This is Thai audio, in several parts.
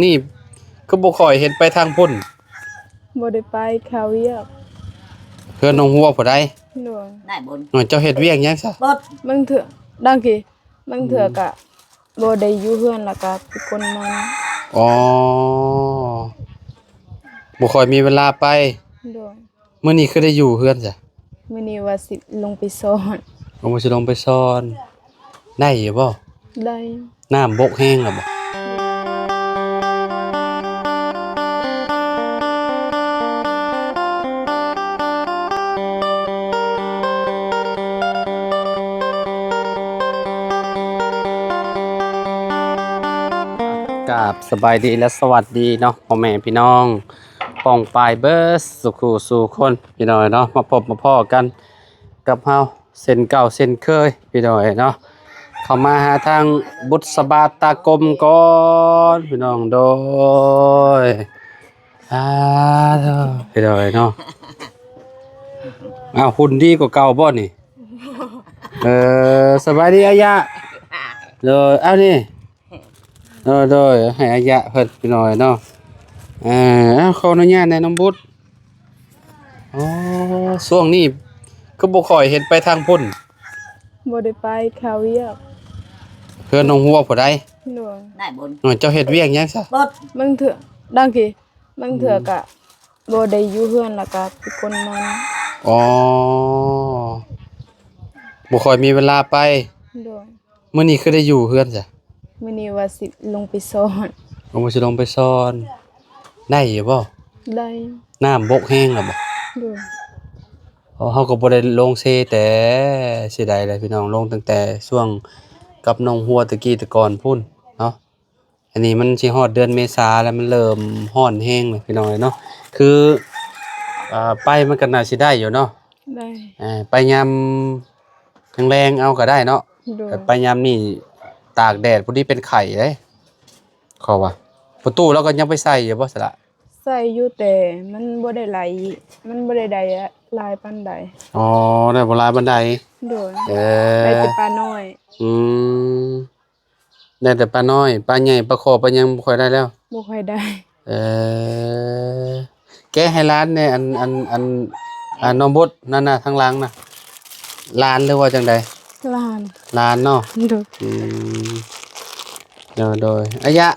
นี่ก็บ่ค่อยเห็นไปทางพุ่นบ่ได้ไปข่าวเวียกเฮือนน้องหัวผู้ใดหน่วยได้บนน้อยเจ้าเฮ็ดเวียกหยังซะบดบางเถื่อดังกี้บางเถื่อกะบ่ได้อยู่เฮือนแล้วก็เป็นคนมันอ๋อบ่ค่อยมีเวลาไปโดยมื้อนี้คือได้อยู่เฮือนจ้ะมื้อนี้ว่าสิลงไปสอน ลงไปสิลงไปสอนได้อยู่บ่ได้ น้ำบกแห้งแล้วบ่กราบสบายดีและสวัสดีเนาะพ่อแม่พี่น้องป้องปลายเบิร์สสุขสู่คนพี่น้อยเนาะมาพบมาพ่อกันกับเฮาเส้นเก่าเส้นเคยพี่น้อยเนาะเข้ามาหาทางบุษบาตากรมก่อนพี่น้องโดยเถอะพี่น้อยเนาะหุ่นดีกว่าเก่าบ่นี่สบายดีอายะเลยนี่โดยให้อายะเพิ่นพี่น้อยเนาะขออนุญาตแนะน้องบุตรอ๋อช่วงนี้ก็บ่ค่อยเห็นไปทางพุ่นบ่ได้ไปข่าวเวียกเฮือนน้องหัวผู้ใดหน่วยได้บนน้อยเจ้าเฮ็ดเวียกหยังซะบดบางเถื่อดังกี้บางเถื่อกะบ่ได้อยู่เฮือนแล้วก็เป็นคนมันอ๋อบ่ค่อยมีเวลาไปโดยมื้อนี้คือได้อยู่เฮือนจ้ะมื้อนี้ว่าสิลงไปสอน ลงไปสิลงไปสอนได้อยู่บ่ ได้ น้ำบกแห้งแล้วบ่ โดยเฮาก็บ่ได้ลงเซแต่สิได้เลยพี่น้องลงตั้งแต่ช่วงกับน้องหัวตะกี้แต่ก่อนพุ่นเนาะอันนี้มันสิฮอดเดือนเมษาแล้วมันเริ่มร้อนแห้งเลยพี่น้องเนาะคือไปมันก็น่าสิได้อยู่เนาะได้ไปยามแรงๆเอาก็ได้เนาะโดยแต่ไปยามนี่ตากแดดพอดีเป็นไข้เด้เขาว่าประตูเราก็ยังไปใส่อยู่บ่ซะละใส่อยู่แต่มันบ่ได้ไหลมันบ่ได้หลายปานใดอ๋อได้บ่หลายบันไดโดยเอได้อแต่ปลาน้อยอืมได้แต่ปลาน้อยปลาใหญ่ปลาขอปลายังบ่ค่อยได้แล้วบ่ค่อยได้เออแกให้ร้านเนี่ยน้องบดนั่นน่ะทางหลังน่ะร้านหรือว่าจังใดร้านเนาะโดยอืมโดยอายะ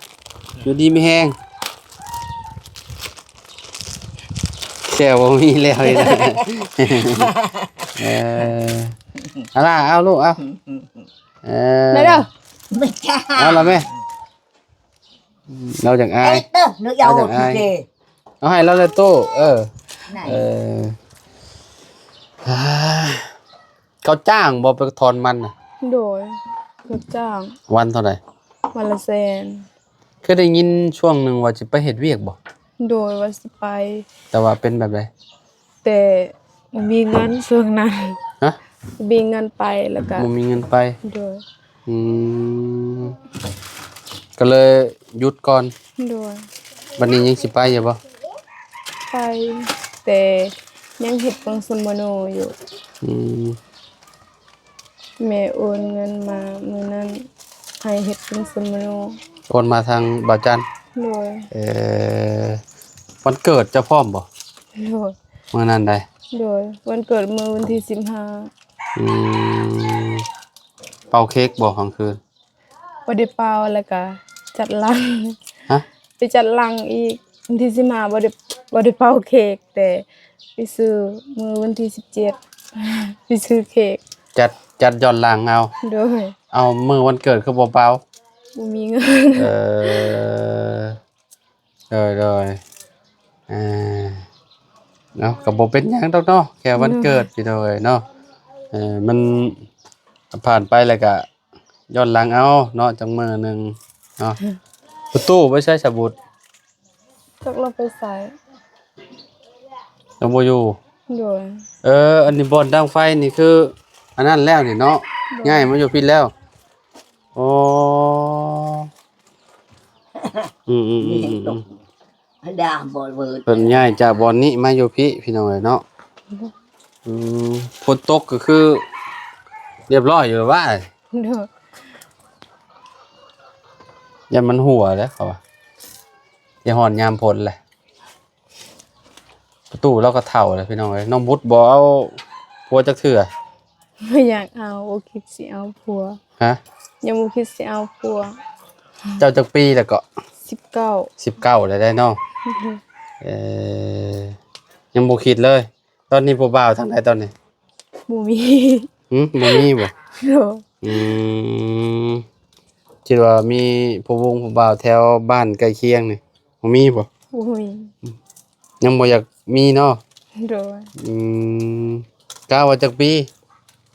อยู่ดีมีแฮงแซวบ่มีแล้วเลยนะเออเอาล่ะเอาลูกเอาได้เด้อไม่ใช่เอาล่ะแม่เราจังอายเด้อเนื้อยาวเจเอาให้เราเลยโต้เขาจ้างบ่ไปถอนมันน่ะโดยรับจ้างวันเท่าไหร่วันละแสนคือได้ยินช่วงหนึงว่าสิไปเฮ็ดเวียกบ่โดยว่าสิไปแต่ว่าเป็นแบบใดแต่บ่มีเงินช่วงนั้นฮะมีเงินไปแล้วก็บ่มีเงินไปโดยอืมก็เลยหยุดก่อนโดยบัดนี้ยังสิไปอยู่บ่ไปแต่ยังเฮ็ดปังสมโนอยู่อืมแม่โอนเงินมามื้อนั้นให้เฮ็ดปังสมโนโอนมาทางบ่าวจันทร์โดยวันเกิดเจ้าพร้อมบ่โดยมื้อนั้นได้โดยวันเกิดมื้อวันที่15อืมเป่าเค้กบ่กลางคืนบ่ได้เป่าแล้วก็จัดลังฮะไปจัดลังอีกวันที่15บ่ได้เป่าเค้กแต่ไปซื้อมื้อวันที่17ไปซื้อเค้กจัดย้อนหลังเอาโดยเอามื้อวันเกิดคือบ่เป่าบ่มีเงินโดยเนาะก็บ่เป็นหยังดอกเนาะแค่วันเกิดพี่น้อยเนาะมันผ่านไปแล้วก็ย้อนหลังเอาเนาะจังมื้อนึงเนาะประตูไว้ใช้สบุดจักเราไปใส่ยังบ่อยู่โดยอันนี้บ่อนดังไฟนี่คืออันนั้นแล้วนี่เนาะง่ายมันอยู่พิดแล้วอ๋อดาบอลเวิร์ดเพิ่นย้ายจากบ่อนนี้มาอยู่พี่น้องเนาะฝนตกก็คือเรียบร้อยอยู่ว่าโดยอย่ามันหัวแล้วเขาว่า อย่าหอนยามพลแหละประตูเราก็เฒ่าแล้วพี่น้องเอ้ยน้องบุตรบ่เอาผัวจักเทื่อ ไม่อยากเอาบ่คิดสิเอาผัว ฮะ ยังบ่คิดสิเอาผัว เจ้าจักปีแล้วก็ 19 19แล้วได้เนาะเอ่อยังบ่คิดเลย ตอนนี้ผู้บ่าวทางใดตอนนี้ บ่มี บ่มีบ่ โดย อืมคิดว่ามีผู้บ่าวแถวบ้านใกล้เคียงนี่บ่มีบ่ บ่มี ยังบ่อยากมีเนาะ โดย อืมกะว่าจักปี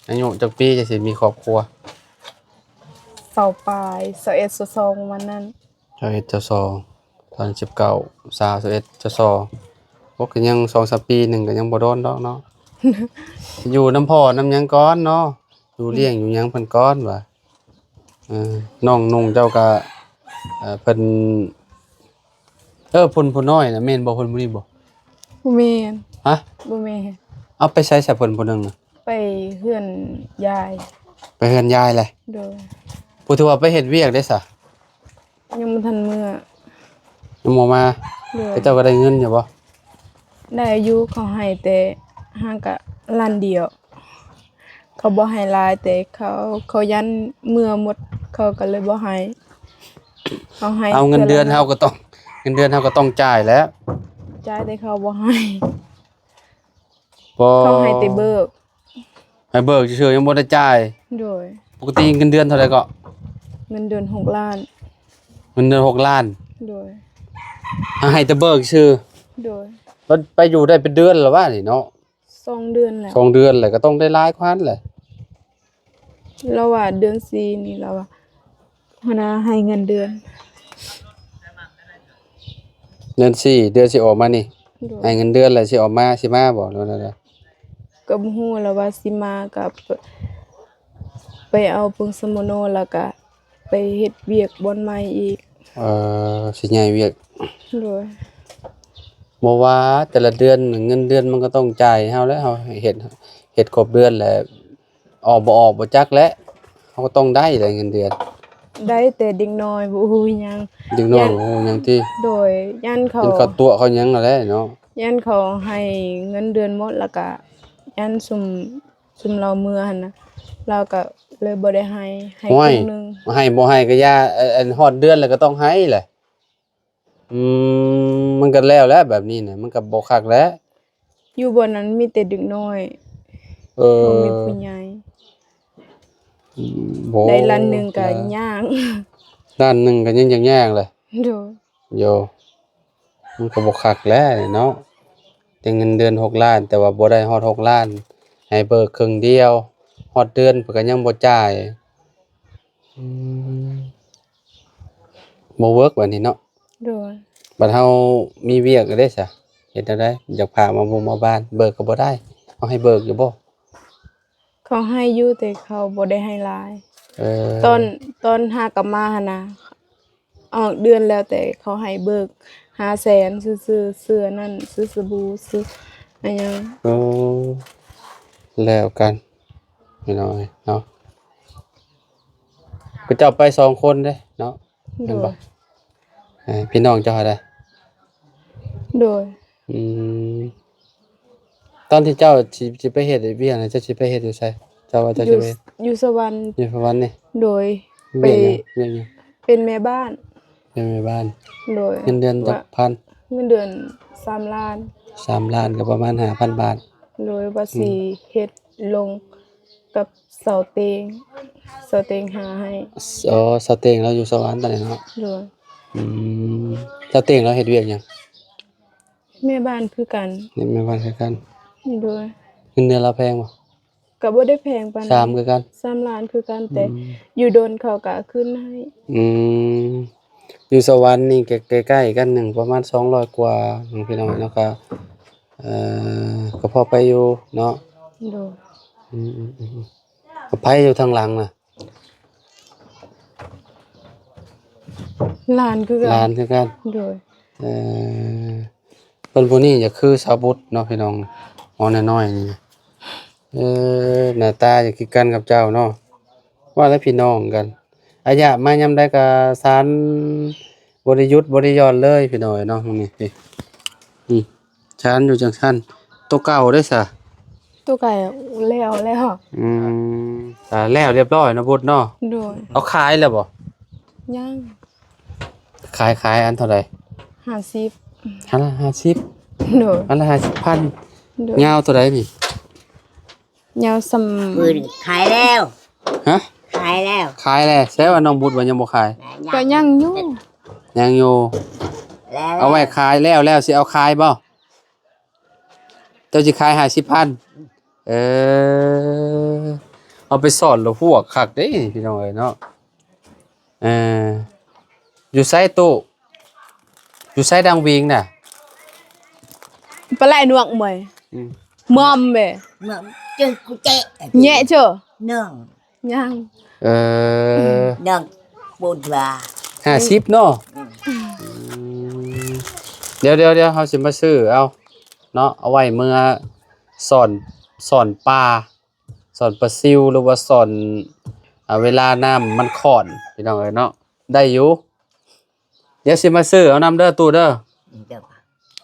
อายุจักปีจะสิมีครอบครัว เสาปลาย21 22ประมาณนั้น เจ้าเฮ็ดเจ้าซอตอน19 20 21เจ้าซอพวกก็ยัง2-3ปีหนึงก็ยังบ่โดนดอกเนาะ อยู่น้ำพ่อน้ำหยังก่อนเนาะอยู่เลี้ยงอยู่หยังเพิ่นก่อนว่าน้องนุ่งเจ้าก็เพิ่นผู้น้อยน่ะแม่นบ่เพิ่นผู้นี้บ่ บ่แม่น ฮะ บ่แม่น เอาไปใช้ซะเพิ่นผู้หนึงน่ะ ไปเฮือนยาย ไปเฮือนยายแหละ โดย ผู้ที่ว่าไปเฮ็ดเวียกได้ซะ ยังบ่ทันเมื่อ ยังบ่มา โดย แต่เจ้าก็ได้เงินอยู่บ่ ได้อายุเขาให้แต่ห่างกะล้านเดียว เขาบ่ให้หลายแต่เขายันเมื่อหมดเขาก็เลยบ่ให้เขาให้ เอาเงินเดือน ทื่ เฮาก็ต้องเงินเดือนเฮาก็ต้องจ่ายแล้ว จ่ายแต่เขาบ่ให้ บ่ เขาให้แต่เบิก ให้เบิกซื่อๆยังบ่ได้จ่าย โดย ปกติเงินเดือนเท่าไหร่ก็ เงินเดือน6ล้าน เงินเดือน6ล้าน โดย ให้แต่เบิกซื่อ โดย มันไปอยู่ได้เป็นเดือนแล้วว่านี่เนาะ 2 เดือนแล้ว 2 เดือนแหละก็ต้องได้หลายกว่านั้นแหละ เราว่าเดือน4นี่เราว่าหัวหน้าให้เงินเดือน เดือน4เดือนสิออกมานี่ โดย ให้เงินเดือนแล้วสิออกมาสิมาบ่นั่นน่ะ ก็บ่ฮู้แล้วว่าสิมากับไปเอาปึงสมโนแล้วก็ไปเฮ็ดเวียกบ่อนใหม่อีก สิใหญ่เวียก โดย บ่ว่าแต่ละเดือนเงินเดือนมันก็ต้องจ่ายให้เฮาแล้วเฮาเฮ็ดครบเดือนแล้วออกบ่จักแล้วเฮาก็ต้องได้แหละเงินเดือน ได้แต่เด็กน้อยบ่ฮู้หยัง ดึงน้องโอ้หยังที่ โดยยันเขา กินข้าวตัวเขาหยังนั่นแหละเนาะ ยันเขาให้เงินเดือนหมดแล้วก็ยันซุมเราเมื่อหั่นน่ะเราก็เลยบ่ได้ให้ค ห้วย รึ่งหนึง ให้บ่ให้ก็อย่าอันฮอดเดือนแล้วก็ต้องให้แหละมันก็แล้วแบบนี้น่ะมันก็บ่คักแล้ว อยู่บ่นั้นมีแต่เด็กน้อย เอ บ่ อ มีผู้ใหญ่ บ่ ได้ล้านหนึงก็ย่าง ล้านหนึงก็ยังยากเลย โดย โยมันก็บ่คักแล้วเนาะแต่เงินเดือน6ล้านแต่ว่าบ่ได้ฮอด6ล้านให้เบิกครึ่งเดียวฮอดเดือนเพิ่นก็ยังบ่จ่ายอืมบ่เวิร์กบัดนี้เนาะ โดย บัดเฮามีเวียกก็ได้ซะเฮ็ดจั่งใดอยากพามาบุมาบ้านเบิกก็บ่ได้เอาให้เบิกอยู่บ่ เขาให้อยู่แต่เขาบ่ได้ให้หลาย เออ ตอนหากลับมาหั่นน่ะออกเดือนแล้วแต่เขาให้เบิก500,000ซื้อเสื้อนั่นซื้อสบู่ซื้ออันหยัง โอ้แล้วกันพี่น้อยเนาะก็เจ้าไป2คนเด้เนาะ โด แม่นบ่ ย พี่น้องเจ้าได้ โดย อืมตอนที่เจ้าสิไปเฮ็ดไอ้เวียกน่ะเจ้าสิไปเฮ็ดอยู่ไสเจ้าว่าเจ้า อ สิ ยู่ ไปเฮ็ด อยู่สวรรค์ อยู่ประมาณนี้ โดยไป เวียกหยัง เป็นแม่บ้าน เป็นแม่บ้าน โดย เงินเดือนจักพัน เงินเดือน3ล้าน 3ล้านก็ประมาณ 5,000 บาท โดยว่าสิเฮ็ดลงกับเสาเตงหาให้ อ๋อสเต็งเราอยู่สวรรค์ตอนนี้เนาะ โดย อืมสเต็งเราเฮ็ดเวียกหยัง แม่บ้านคือกัน นี่แม่บ้านคือกัน โดย เงินเดือนเราแพงบ่ ก็บ่ได้แพงปาน สามคือกัน 3ล้านคือกันแต่อยู่โดนเขาก็ขึ้นให้ อืมอยู่สวรรค์นี่ใกล้ๆกันหนึ่งประมาณ200กว่าน้องพี่น้องเนาะก็ก็พอไปอยู่เนาะ โดย อืมๆๆก็ไปอยู่ทางหลังน่ะ ล้านคือกั ลานคือกัน โดย เอ่อเพิ่นผู้นี้จะคือสาวบุตรเนาะพี่น้องหมอน้อยๆนี่หน้าตาจะคือกันกับเจ้าเนาะว่าแล้วพี่น้องกันอายะมายามใดก็สานบ บ่ได้หยุดบ่ได้หย่อนเลยพี่น้อยเนาะตรงนี้พี่ชั้นอยู่จังซั่นตัวเก่าเด้อซะ ตัวไก่แล้ว อืมแล้วเรียบร้อยเนาะบุญเนาะ โดย เอาขายแล้วบ่ ยัง ขายอันเท่าไหร่ 50 อันละ50 โดย อันละ50,000 โดย ยาวตัวใดนี่ ยาวส ปืนขายแล้ว ฮะ ขายแล้ว ขายแล้วแซวว่าน้องบุญว่ายังบ่ขาย ก็ยังอยู่ ยังอยู่ แล้ว เอาไว้ขายแล้วสิเอาขายบ่เจ้าสิขาย50,000เอาไปสอนแล้วพวกคักเด้พี่น้องเอ้ยเนาะเอออยู่ไสตู้อยู่ไสดังวิงน่ะ ปลาไหลหนวกเหมย อืม มอมเบ เมื่อจึงกูเจ๊ แย่เจ้อ หนึ่ง ยัง เออ หนึ่งบุญว่า 50เนาะเดี๋ยวเขาสิมาซื้อเอาเนาะเอาไว้เมื่อสอนปลาสอนปลาซิวหรือว่าสอนเวลาน้ำมันข้อนพี่น้องเอ้ยเนาะได้อยู่เดี๋ยวสิมาซื้อเอาน้ำเด้อตู้เด้อ เดี๋ยว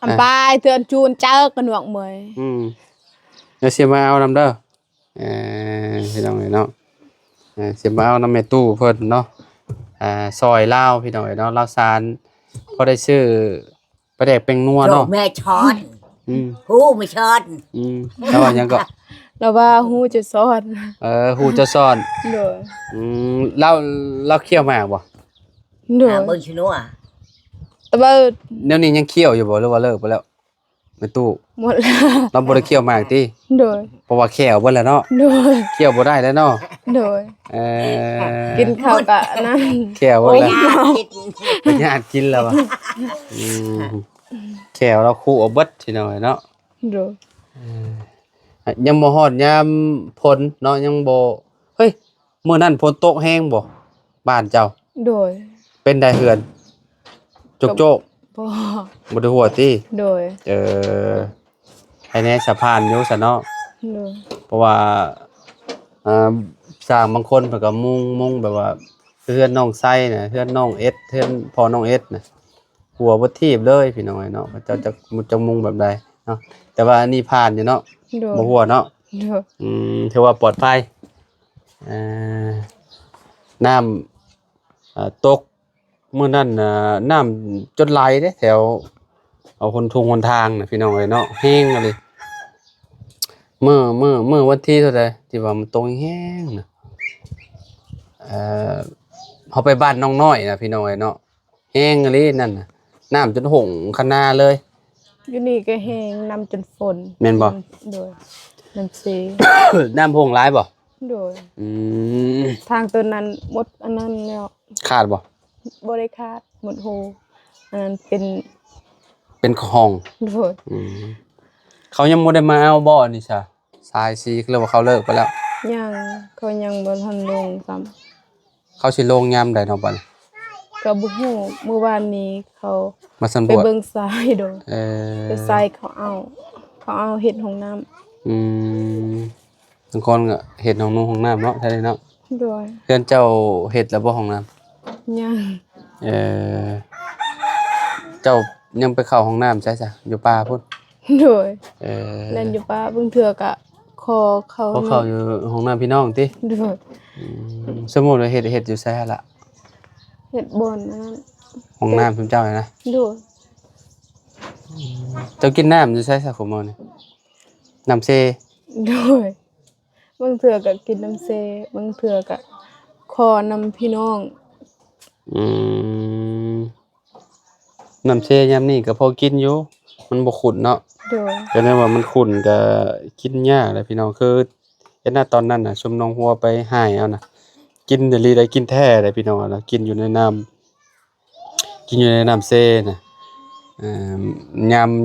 อันปลายเตือนจูนเจ้ากันหนวกเหมย เดี๋ยวสิมาเอาน้ำเด้อพี่น้องเอ้ยเนาะสิมาเอาน้ำแม่ตู้เพิ่นเนาะซอยลาวพี่น้องเอ้ยเนาะลาวสารพอได้ซื้อปลาแดกเป็งนัว โจ เนาะ แม่ช้อน อืม หูไม่ช้อน แล้วว่าหยังก็ แล้วว่าฮู้จะสอน ฮู้จะซ่อน โดย เราเคี่ยวหมากบ่ โดย เบิ่งชิโน่อะ แต่ว่า เดี๋ยวนี้ยังเคี่ยวอยู่บ่หรือว่าเลิกไปแล้วในตู้ หมดแล้ว เราบ่ได้เคี่ยวหมากติ โดย เพราะว่าแขวเบิดแล้วเนาะ โดย เคี่ยวบ่ได้แล้วเนาะ โดย เออ กินข้าวกะนั่น แขวเบิด โอ้ย แล้ว คิด บ่ญาติกินแล้วอ่ะแขวเราคู่เอาเบิดพี่น้อยเนาะ โดย ยังบ่ฮอดยามฝนเนาะยังบ่เฮ้ยมื้อนั้นฝนตกแฮงบ่บ้านเจ้า โดย เป็นได้เฮือนโจก บ่ ๆบ่ได้หัวติ โดย ให้แน่สะพานอยู่ซะเนาะ โดย เพราะว่าสร้างบางคนเพิ่นก็มุ่งแบบว่าเฮือนน้องไส้น่ะเฮือนน้องเอสเฮือนพ่อน้องเอสน่ะหัวบ่ทีบเลยพี่น้องเนาะเขาเจ้าจะมุ่งแบบใดเนาะแต่ว่าอันนี้ผ่านอยู่เนาะ โดย บ่หัวเนาะ โดย ถือว่าปลอดภัยน้ำตกมื้อนั้นน้ำจนไหลเด้แถวเอาคนทุงคนทางน่ะพี่น้องเนาะแห้งอะเลยเมื่อวันที่เท่าใดที่ว่ามันตกแห้งน่ะเขาไปบ้านน้องน้อยนะพี่น้องเนาะแห้งอะเลยนั่นน่ะน้ำจนหงคะนาเลย อยู่นี่ก็แห้งน้ำจนฝน แม่นบ่ โดยน้ำซี น้ำหงหลายบ่ โดย ม ทางตัวนั้นหมดอันนั้นแล้ว ขาดบ่ บ่ได้คาดหมดโฮอันนั้นเป็น เป็นห้อง โดย เขายังบ่ได้มาเอาบ่นี่ซะสายซีเรียกว่าเขาเลิกไปแล้ว ยังเขายังบ่ทันลงซ้ำ เขาสิลงยามใดเนาะบัดนี้ ก็บ่ฮู้เมื่อวานนี้เขา มาสำ ไป รวจ เบิ่งทรายโดย ไปทรายเขาเอาเฮ็ดห้องน้ำ บางคนก็เฮ็ดห้องนุ่งห้องน้ำเนาะแท้เลยเนาะ โดย เพื่อนเจ้าเฮ็ดแล้วบ่ห้องน้ำ ยัง เจ้ายังไปเข้าห้องน้ำใช่จ้ะอยู่ป่าพุ่น โดย เออ เล่นอยู่ป่าเบิ่งเทื่อก็ขอเขา พวกเขาอยู่ห้องน้ำพี่น้องติ โดย สมมุติว่าเฮ็ดอยู่ไสล่ะ เฮ็ดบอนอันนั้น ห้องน้ำเพิ่นเจ้านี่นะ โดย เจ้ากินน้ำอยู่ไสซะขมอนี่น้ำเซ โดยบางเทื่อก็กินน้ำเซบางเทื่อก็ขอนำพี่น้อง อืมน้ำเซยามนี้ก็พอกินอยู่มันบ่ขุ่นเนาะ โดย ก็นั่นว่ามันขุ่นก็กินยากแหละพี่น้องคือเฮ็ดหน้าตอนนั้นน่ะชมน้องหัวไปให้เอาน่ะกินอีหลีได้กินแท้เลยพี่น้องน่ะกินอยู่ในน้ำเซน่ะ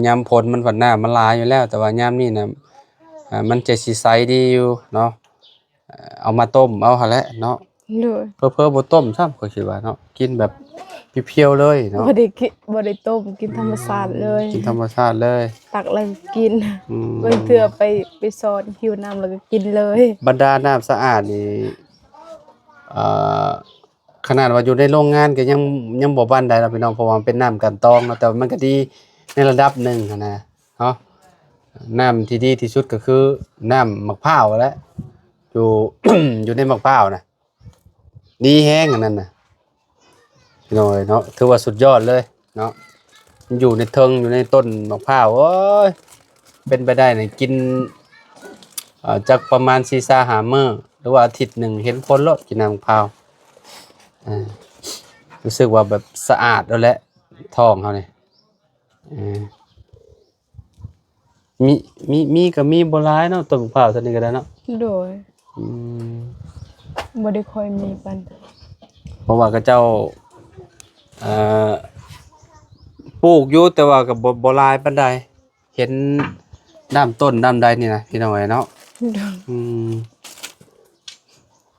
ยามฝนมันฝันน้ำมันหลายอยู่แล้ว แต่ว่ายามนี้น่ะมันจะสิใสดีอยู่เนาะเอามาต้มเอาหั่นแหละเนาะ โดย เพิ่อๆบ่ต้มซ้ำก็คิดว่าเนาะกินแบบเพียวๆเลยเนาะ บ่ได้ต้มกินธรรมชาติเลย กินธรรมชาติเลย ตักแล้วก็กิน อืม บางเทื่อไปสอนหิวน้ำแล้วก็กินเลย บรรดาน้ำสะอาดนี่ ขนาดว่าอยู่ในโรงงานก็ยังบ่ปานใดล่ะพี่น้องเพราะว่ามันเป็นน้ำกันตองเนาะแต่ว่ามันก็ดีในระดับหนึ่งหั้นนะเนาะน้ำที่ดีที่สุดก็คือน้ำมะพร้าวแหละอยู่ อยู่ในมะพร้าวน่ะดีแฮงอันนั้นน่ะพี่น้องเอ้ยเนาะถือว่าสุดยอดเลยเนาะมันอยู่ในเทิงอยู่ในต้นมะพร้าวโอ้ยเป็นไปได้นี่กินจักประมาณ4-5 มื้อหรือว่าอาทิตย์หนึ่งเห็นผลแล้วกินน้ำมะพร้าวอ่ารู้สึกว่าแบบสะอาดแล้วแหละท้องเขานี่อ่ามีก็มีบ่หลายเนาะต้นมะพร้าวเท่านี้ก็ได้เนาะ โดย อืม บ่ได้ค่อยมีปานใด เพราะว่าเขาเจ้าเอ่อปลูกอยู่แต่ว่าก็บ่หลายปานใดเห็นน้ำต้นน้ำใดนี่นะพี่น้องเอ้ยเนาะ โดย อืม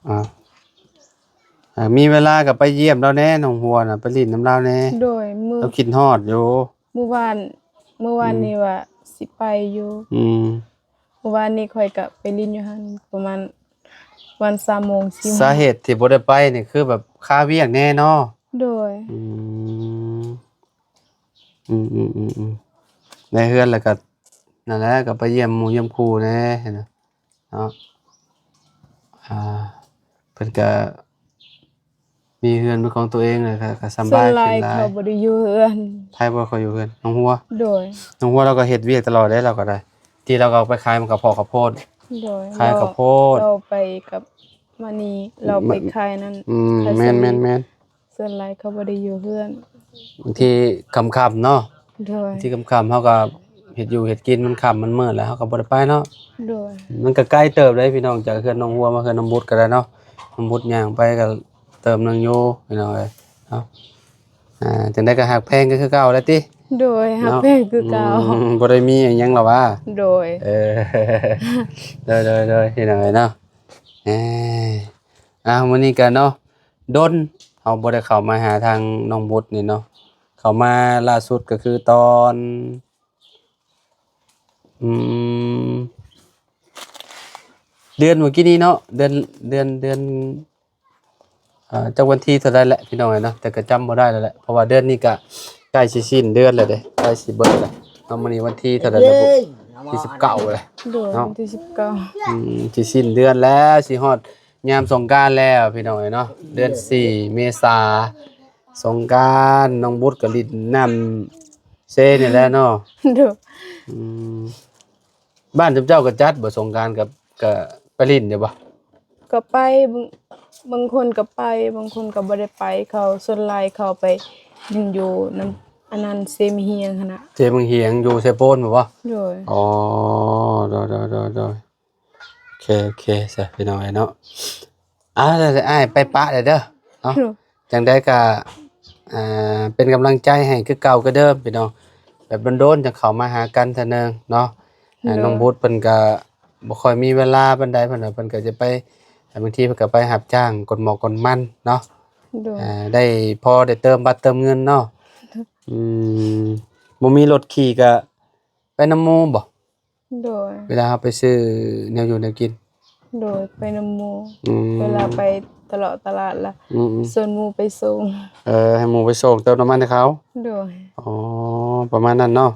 อ่ามีเวลาก็ไปเยี่ยมเราแหน่หนองหัวน่ะไปลิ้นน้ำเราแหน่ โดยมื้อ เราคิดฮอดอยู่ เมื่อวานนี้ว่าสิไปอยู่ อืม เมื่อวานนี้ข่อยก็ไปลินอยู่หั่นประมาณวัน3 โมง4 โมง สาเหตุที่บ่ได้ไปนี่คือแบบค่าเวียกแน่เนาะ โดย อืมในเฮือนแล้วก็นั่นแหละก็ไปเยี่ยมหมู่เยี่ยมครูแหน่เนาะเนาะอ่าเพิ่นก็มีเฮือนเป็นของตัวเองเลยก็สำ ส่ว บาย นห ขึ้ ลาน ย หลาย เขาบ่ได้อยู่เฮือน ไผบ่ค่อยอยู่เฮือนน้องหัว โดย น้องหัวเราก็เฮ็ดเวียกตลอดได้เราก็ได้ ที่เราก็เอาไปขายมันก็พอข้าวโพด โดย ขายข้าวโพด เราไปกับมานีเราไปขายนั่น ขาย แม่ สลี น ส่วนหลายเขาบ่ได้อยู่เฮือน บางทีค่ำๆเนาะ โดย ที่ค่ำๆเฮาก็เฮ็ดอยู่เฮ็ดกินมันค่ำมันมืดแล้วเฮาก็บ่ได้ไปเนาะ โดย มันก็ใกล้เติบเลยพี่น้องจากเฮือนน้องหัวมาเฮือนน้องบุตรก็ได้เนาะน้องบุตรย่างไปก็เติมนึงอยู่พี่น้องเอ้ยเนาะจังได๋ก็หักแพงก็คือเก่าแหล้วติ โดยฮักแพงคือเก่า บ่ได้มีอิหยังหรอกว่า โดย เออ เลยพี่น้องเอ้ยเนาะเอ้มื้อนี้ก็เนาะดนเฮาบ่ได้เข้ามาหาทางน้องบุตรนี่เนาะเข้ามาล่าสุดก็คือตอนอืมเดือนเมื่อกี้นี้เนาะเดือนจักวันที่เท่าใดแหละพี่น้องเอ้ยเนาะแต่ก็จำบ่ได้แล้วแหละเพราะว่าเดือนนี้ก็ใกล้สิสิ้นเดือนแล้วเด้ใกล้สิเบิดแล้วเอามื้อนี้วันที่เท่าใดแล้วบุที่19แล้ว โดย เนาะ วันที่19สิสิ้นเดือนแล้วสิฮอดยามสงกรานต์แล้วพี่น้องเอ้ยเนาะเดือน4เมษาสงกรานต์น้องบุตรก็ลินน้ำเซนี่แหละเนาะ โดย อืมบ้านเจ้าก็จัดบ่สงกรานต์กับไปลินเด้บ่ ก็ไปบางคนก็ไปบางคนก็บ่ได้ไปเขาส่วนหลายเขาไปยิงอยู่นํอันนั้นเซมเฮียงหั่นน่ะ เจเมืองเฮียงอยู่เซโปนบ่วะ โดย อ๋อโดยโอเคซะพี่น้องเอ้ยเนาะแล้วอ้ายไปปะเด้อเนาะ จังได้ก็เป็นกำลังใจให้คือเก่าก็เดิมพี่น้องแบบโดนๆจะเข้ามาหากันเทื่อนึงเนาะน้องบุตรเพิ่นก็บ่ค่อยมีเวลาปานใดเพิ่นก็จะไปบางทีเพิ่นก็ไปรับจ้างกดหมอกกดมันเนาะ โดย ได้พอได้เติมบัตรเติมเงินเนาะอืมบ่มีรถขี่ก็ไปนำหมู่บ่ โดย เวลาเราไปซื้อแนวอยู่แนวกิน โดยไปนำหมู่ อืม เวลาไปตลาดละ อืม ส่วนหมู่ไปส่ง ให้หมู่ไปส่งเติมน้ำมันให้เขา โดย อ๋อประมาณนั้นเนาะ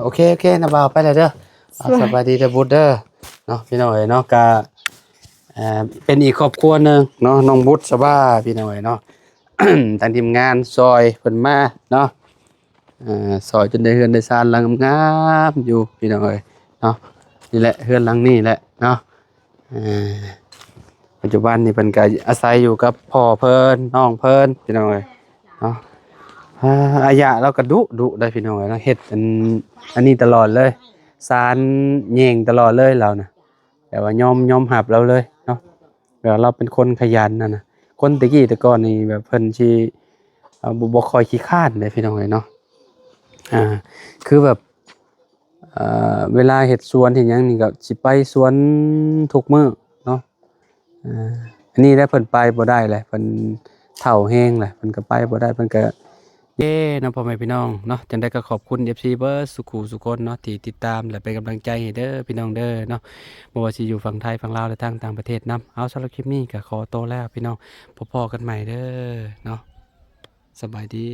โอเคนะบ่าวไปเลยเด้อสบายดีเด้อบุตรเด้อเนาะพี่น้องเอ๋ยเนาะก็เป็นอีกครอบครัวหนึงเนาะน้องบุตรสบายพี่น้องเอ๋ยเนาะ ทางทีมงานซอยเพิ่นมาเนาะซอยจนได้เฮือนได้ซานหลังงามๆอยู่พี่น้องเอ๋ยเนาะนี่แหละเฮือนหลังนี้แหละเนาะปัจจุบันนี่เพิ่นก็อาศัยอยู่กับพ่อเพิ่นน้องเพิ่นพี่น้องเอ๋ยเนาะ อายะเราก็ดุได้พี่น้องเนาะเฮ็ดอันนี้ตลอดเลยสารแยงตลอดเลยเราน่ะแต่ว่ายอมหับเราเลยเนาะแบบเราเป็นคนขยันน่ะคนตะกี้แต่ก่อนนี่แบบเพิ่นสิบ่ค่อยขี้คร้านเลยพี่น้องเนาะคือแบบเวลาเฮ็ดสวนเฮ็ดหยังนี่ก็สิไปสวนทุกมื้อเนาะอันนี้ได้เพิ่นไปบ่ได้เลยเพิ่นเฒ่าแฮงแหละเพิ่นก็ไปบ่ได้เพิ่นก็ เย้เนาะพ่อแม่พี่น้องเนาะจังได้ก็ขอบคุณ FC เบิร์ดสุขุสุคนเนาะที่ติดตามและเป็นกำลังใจให้เด้อพี่น้องเด้อเนาะบ่ว่าสิอยู่ฝั่งไทยฝั่งลาวและทางต่างประเทศนํเอาสำหรับคลิปนี้ก็ขอตัวแล้วพี่น้องพบกันใหม่เด้อเนาะสบายดี